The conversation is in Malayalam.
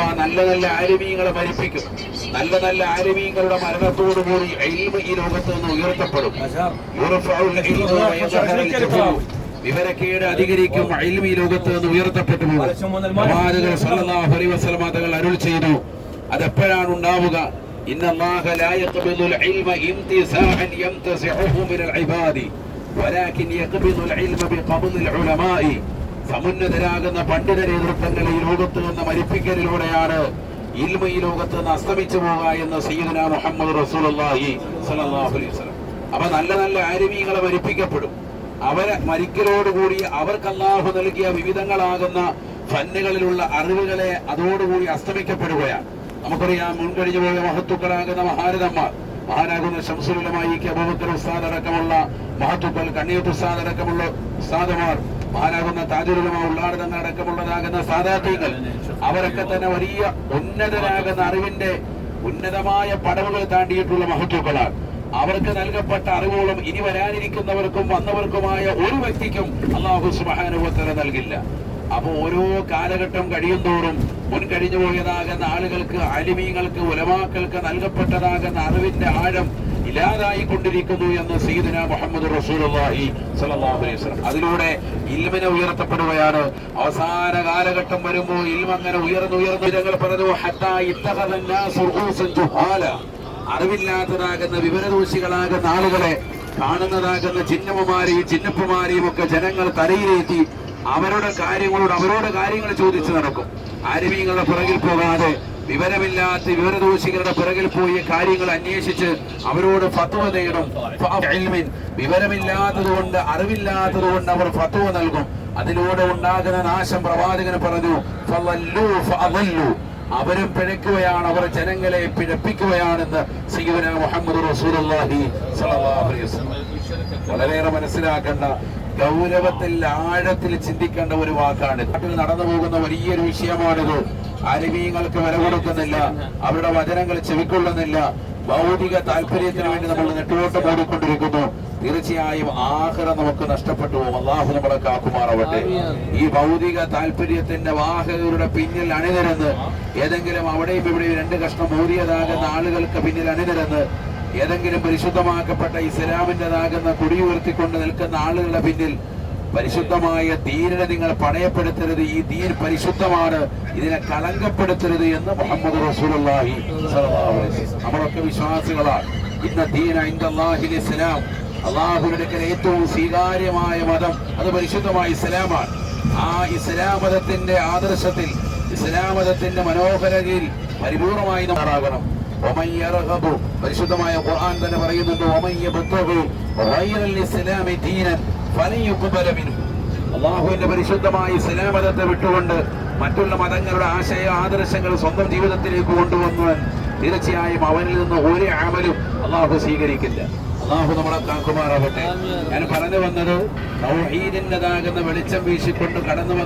അഥവാ നല്ല നല്ല ആലിമീങ്ങളെ മരിപ്പിക്കും. നല്ല നല്ല ആലിമീങ്ങളുടെ മരണത്തോടുകൂടി ഇൽമ് ഈ ലോകത്ത് നിന്ന് ഉയർത്തപ്പെടും. വിവരക്കേട് അധികരിക്കും, ഇൽമ് ഈ ലോകത്ത് നിന്ന് ഉയർത്തപ്പെട്ടു പോകും. പ്രവാചകൻ സല്ലല്ലാഹു അലൈഹി വസല്ലം തങ്ങൾ അരുൾ ചെയ്തു, അതെപ്പോഴാണ് ഉണ്ടാവുക? ഇന്നല്ലാഹ ലാ യഖ്ബിദുൽ ഇൽമ ഇംതിസാഅൻ യംതസിഉഹു മിനൽ ഇബാദി വലാകിൻ യഖ്ബിദുൽ ഇൽമ ബിഖബ്ദിൽ ഉലമാഇ. സമുന്നതരാകുന്ന പണ്ഡിത നേതൃത്വങ്ങൾ ഈ ലോകത്ത് നിന്ന് മരിപ്പിക്കലിലൂടെയാണ് ഇൽമ ഈ ലോകത്ത് നിന്ന് അസ്തമിച്ചു പോകുക എന്ന് സയ്യിദുനാ മുഹമ്മദ് റസൂലുള്ളാഹി സ്വല്ലല്ലാഹു അലൈഹി വസല്ലം. അപ്പൊ നല്ല നല്ല ആലിമീങ്ങളെ മരിപ്പിക്കപ്പെടും. അവരെ മരിക്കലോടുകൂടി അവർക്ക് അല്ലാഹു നൽകിയ വിവിധങ്ങളാകുന്ന ഫന്നുകളിലുള്ള അറിവുകളെ അതോടുകൂടി അസ്തമിക്കപ്പെടുകയാണ്. നമുക്കറിയാം, മുൻകഴിഞ്ഞു പോയ മഹത്തുക്കളാകുന്ന മഹാരഥന്മാർ, മഹാനാകുന്ന ശംസുൽ ഉലമാ ഇ.കെ. അബൂബക്കർ ഉസ്താദ് അടക്കമുള്ള മഹത്തുക്കൾ, കണ്ണിയത്ത് ഉസ്താദ് അടക്കമുള്ള ഉസ്താദുമാർ, മഹാനാകുന്ന താജുൽ ഉലമാ ഉള്ളാട് തങ്ങൾ അടക്കമുള്ളതാകുന്ന സാദാത്യങ്ങൾ, അവരൊക്കെ തന്നെ വലിയ ഉന്നതരാകുന്ന അറിവിന്റെ ഉന്നതമായ പടവുകൾ താണ്ടിയിട്ടുള്ള മഹത്തുക്കളാണ്. അവർക്ക് നൽകപ്പെട്ട അറിവുകളും ഇനി വരാനിരിക്കുന്നവർക്കും വന്നവർക്കുമായ ഒരു വ്യക്തിക്കും അല്ലാഹു സുബ്ഹാനഹു വ തആല നൽകില്ല. അപ്പൊ ഓരോ കാലഘട്ടം കഴിയുന്തോറും മുൻ കഴിഞ്ഞു പോയതാകുന്ന ആളുകൾക്ക്, അലിമീങ്ങൾക്ക്, ഉലമാക്കൾക്ക് നൽകപ്പെട്ടതാകുന്ന അറിവിന്റെ ആഴം ഇല്ലാതായിക്കൊണ്ടിരിക്കുന്നു എന്ന് സയ്യിദുനാ മുഹമ്മദ് റസൂലുള്ളാഹി സ്വല്ലല്ലാഹു അലൈഹി വസല്ലം. അതിലൂടെ ഇൽമിനെ ഉയർത്തപ്പെടുകയാണ്. അവസാന കാലഘട്ടം വരുമ്പോൾ ഇൽമ അങ്ങനെ ഉയർന്നു ഞങ്ങൾ പറഞ്ഞു, ഹത്താ ഇത്തഖദ അന്നാസു റൂസൻ ജുഹാല. അറിവില്ലാത്തതാകുന്ന വിവരദോഷികളാകുന്ന ആളുകളെ, കാണുന്നതാകുന്ന ചിന്നമ്മമാരെയും ചിന്നപ്പമാരെയും ഒക്കെ ജനങ്ങൾ തലയിലേറ്റി അവരോട് കാര്യങ്ങൾ ചോദിച്ചു നടക്കും. ആലിമീങ്ങളുടെ പുറകിൽ പോകാതെ വിവരമില്ലാത്ത വിവരദോഷികളുടെ പിറകിൽ പോയി കാര്യങ്ങൾ അന്വേഷിച്ച് അവരോട് ഫത്വ നേടും. വിവരമില്ലാത്തതുകൊണ്ട്, അറിവില്ലാത്തതുകൊണ്ട് അവർ ഫത്വ നൽകും. അതിലൂടെ ഉണ്ടാകുന്ന നാശം പ്രവാചകൻ പറഞ്ഞു, അവരും പിഴയ്ക്കുകയാണ്, അവർ ജനങ്ങളെ പിഴപ്പിക്കുകയാണെന്ന് സയ്യിദുനാ മുഹമ്മദ് റസൂലുള്ളാഹി സ്വല്ലല്ലാഹു അലൈഹി വസല്ലം. വളരെയേറെ മനസ്സിലാക്കേണ്ട, ഗൗരവത്തിൽ ആഴത്തിൽ ചിന്തിക്കേണ്ട ഒരു വാക്കാണ്. നാട്ടിൽ നടന്നു പോകുന്ന വലിയൊരു വിഷയമാണിത്. ആലിമീങ്ങൾക്ക് വില കൊടുക്കുന്നില്ല, അവരുടെ വചനങ്ങൾ ചെവിക്കൊള്ളുന്നില്ല, ഭൗതിക താല്പര്യത്തിന് വേണ്ടി നമ്മൾ നെട്ടുകോട്ടം ഓടിക്കൊണ്ടിരിക്കുന്നു. തീർച്ചയായും ആഖിറ നമുക്ക് നഷ്ടപ്പെട്ടു പോകും. അല്ലാഹു നമ്മളെ കാക്കുമാറാവട്ടെ. ഈ ഭൗതിക താല്പര്യത്തിന്റെ വാഹകരുടെ പിന്നിൽ അണിനിരന്ന്, ഏതെങ്കിലും അവിടെയും ഇവിടെയും രണ്ട് കഷ്ണം ഊരിയതാകുന്ന ആളുകൾക്ക് പിന്നിൽ അണിനിരന്ന്, ഏതെങ്കിലും പരിശുദ്ധമാക്കപ്പെട്ട ഇസ്ലാമിൻ്റെതാകുന്ന കൊടിയുയർത്തിക്കൊണ്ട് നിൽക്കുന്ന ആളുകളുടെ പിന്നിൽ പരിശുദ്ധമായ ദീനിനെ നിങ്ങൾ പണയപ്പെടുത്തരുത്. ഈ ദീൻ പരിശുദ്ധമാണ്, ഇതിനെ കളങ്കപ്പെടുത്തരുത് എന്ന് മുഹമ്മദ് റസൂലുള്ളാഹി സ്വല്ലല്ലാഹു അലൈഹി വസല്ലം. നമ്മളൊക്കെ വിശ്വാസികളാണ്. ഇന്ന ദീന ഇൻദല്ലാഹിൽ ഇസ്ലാം. അല്ലാഹുവിന്റെ അടുക്കൽ ഏറ്റവും സ്വീകാര്യമായ മതം അത് പരിശുദ്ധമായ ഇസ്ലാമാണ്. ആ ഇസ്ലാം മതത്തിന്റെ ആദർശത്തിൽ, ഇസ്ലാം മതത്തിന്റെ മനോഹരതയിൽ പരിപൂർണമായി നമ്മളാകണം. പരിശുദ്ധമായ ഖുർആൻ തന്നെ പറയുന്നുണ്ട്, അല്ലാഹുവിന്റെ പരിശുദ്ധമായ ഇസ്ലാം മതത്തെ വിട്ടുകൊണ്ട് മറ്റുള്ള മതങ്ങളുടെ ആശയ ആദർശങ്ങൾ സ്വന്തം ജീവിതത്തിലേക്ക് കൊണ്ടുവന്നവൻ തീർച്ചയായും അവനിൽ നിന്ന് ഒരു അമലും അല്ലാഹു സ്വീകരിക്കില്ല. അല്ലാഹു നമ്മളെ കാക്കുമാറാവട്ടെ. ഞാൻ പറഞ്ഞു വന്നത്, തൗഹീദിന്റേതാകുന്ന വെളിച്ചം വീശിക്കൊണ്ട് കടന്നു വന്ന